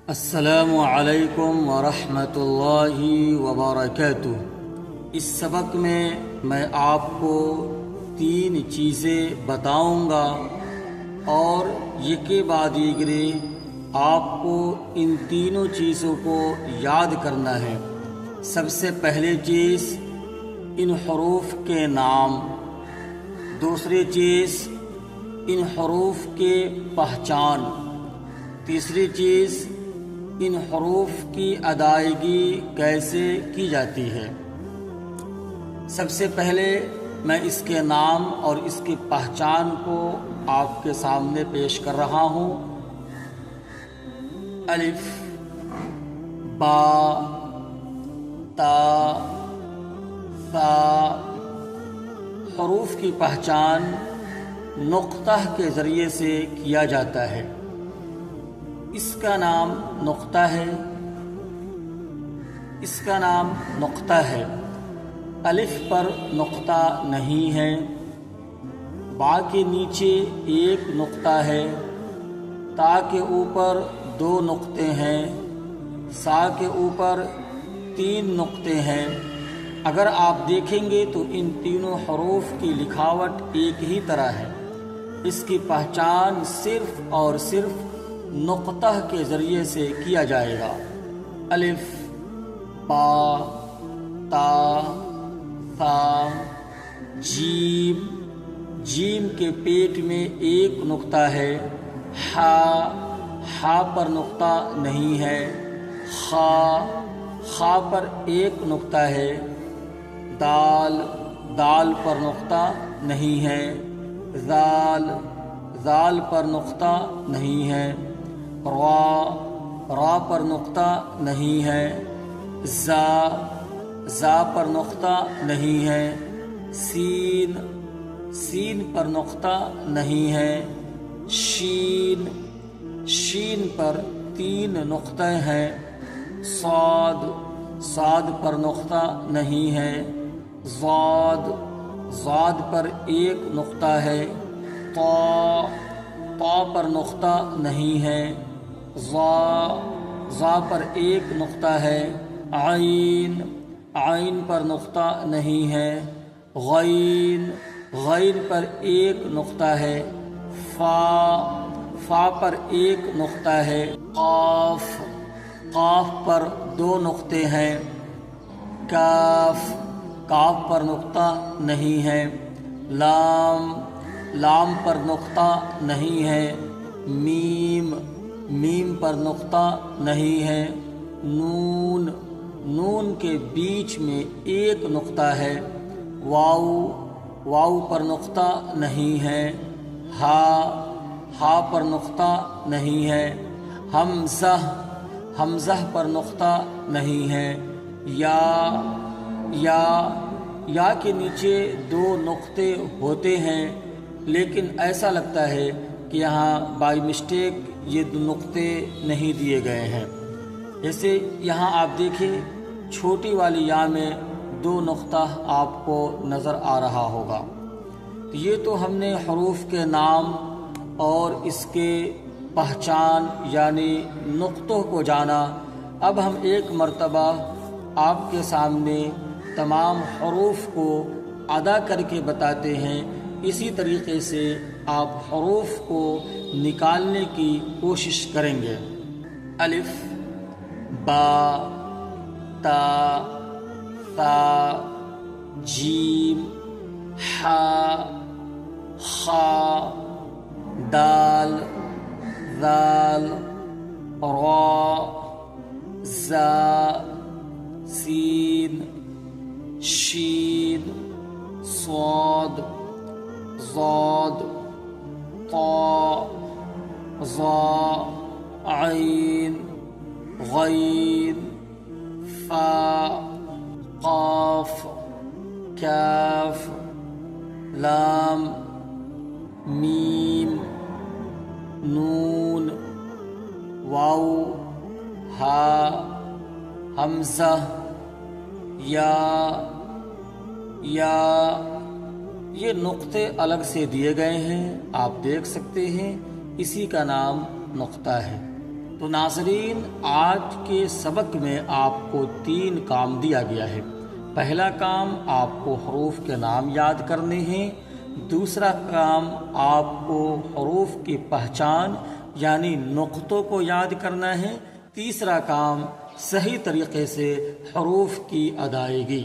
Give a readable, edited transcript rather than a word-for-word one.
السلام علیکم ورحمۃ اللہ وبرکاتہ۔ اس سبق میں آپ کو 3 چیزیں بتاؤں گا اور یہ کے بعد دیگرے آپ کو ان تینوں چیزوں کو یاد کرنا ہے۔ سب سے پہلی چیز ان حروف کے نام، دوسری چیز ان حروف کے پہچان، تیسری چیز ان حروف کی ادائیگی کیسے کی جاتی ہے۔ سب سے پہلے میں اس کے نام اور اس کی پہچان کو آپ کے سامنے پیش کر رہا ہوں۔ الف، با، تا، ثا۔ حروف کی پہچان نقطہ کے ذریعے سے کیا جاتا ہے۔ اس کا نام نقطہ ہے، اس کا نام نقطہ ہے۔ الف پر نقطہ نہیں ہے، با کے نیچے ایک نقطہ ہے، تا کے اوپر 2 نقطے ہیں، سا کے اوپر 3 نقطے ہیں۔ اگر آپ دیکھیں گے تو ان تینوں حروف کی لکھاوٹ ایک ہی طرح ہے۔ اس کی پہچان صرف اور صرف نقطہ کے ذریعے سے کیا جائے گا۔ الف، با، تا، ثا، جیم۔ جیم کے پیٹ میں ایک نقطہ ہے۔ ہا پر نقطہ نہیں ہے۔ خا پر ایک نقطہ ہے۔ دال پر نقطہ نہیں ہے۔ زال پر نقطہ نہیں ہے۔ را پر نقطہ نہیں ہے۔ زا پر نقطہ نہیں ہے۔ سین پر نقطہ نہیں ہے۔ شین پر 3 نقطے ہیں۔ صاد پر نقطہ نہیں ہے۔ زاد پر ایک نقطہ ہے۔ طا پر نقطہ نہیں ہے۔ ظا پر ایک نقطہ ہے۔ عین پر نقطہ نہیں ہے۔ غین پر ایک نقطہ ہے۔ فا پر ایک نقطہ ہے۔ قاف پر 2 نقطے ہیں۔ کاف پر نقطہ نہیں ہے۔ لام پر نقطہ نہیں ہے۔ میم پر نقطہ نہیں ہے۔ نون کے بیچ میں ایک نقطہ ہے۔ واو پر نقطہ نہیں ہے۔ ہا پر نقطہ نہیں ہے۔ حمزہ پر نقطہ نہیں ہے۔ یا کے نیچے 2 نقطے ہوتے ہیں، لیکن ایسا لگتا ہے کہ یہاں بائی مسٹیک یہ 2 نقطے نہیں دیے گئے ہیں۔ جیسے یہاں آپ دیکھیں چھوٹی والی یا میں 2 نقطہ آپ کو نظر آ رہا ہوگا۔ تو یہ تو ہم نے حروف کے نام اور اس کے پہچان یعنی نقطوں کو جانا۔ اب ہم ایک مرتبہ آپ کے سامنے تمام حروف کو ادا کر کے بتاتے ہیں۔ اسی طریقے سے آپ حروف کو نکالنے کی کوشش کریں گے۔ الف، با، تا، ثا، جیم، ہا، خا، دال، ذال، را، زا، سین، شین، صاد، ضاد، طا، ظا، عین، غین، فا، قاف، کاف، لام، میم، نون، واو، ہا، حمزہ، یا یہ نقطے الگ سے دیے گئے ہیں، آپ دیکھ سکتے ہیں، اسی کا نام نقطہ ہے۔ تو ناظرین، آج کے سبق میں آپ کو 3 کام دیا گیا ہے۔ پہلا کام آپ کو حروف کے نام یاد کرنے ہیں، دوسرا کام آپ کو حروف کی پہچان یعنی نقطوں کو یاد کرنا ہے، تیسرا کام صحیح طریقے سے حروف کی ادائیگی۔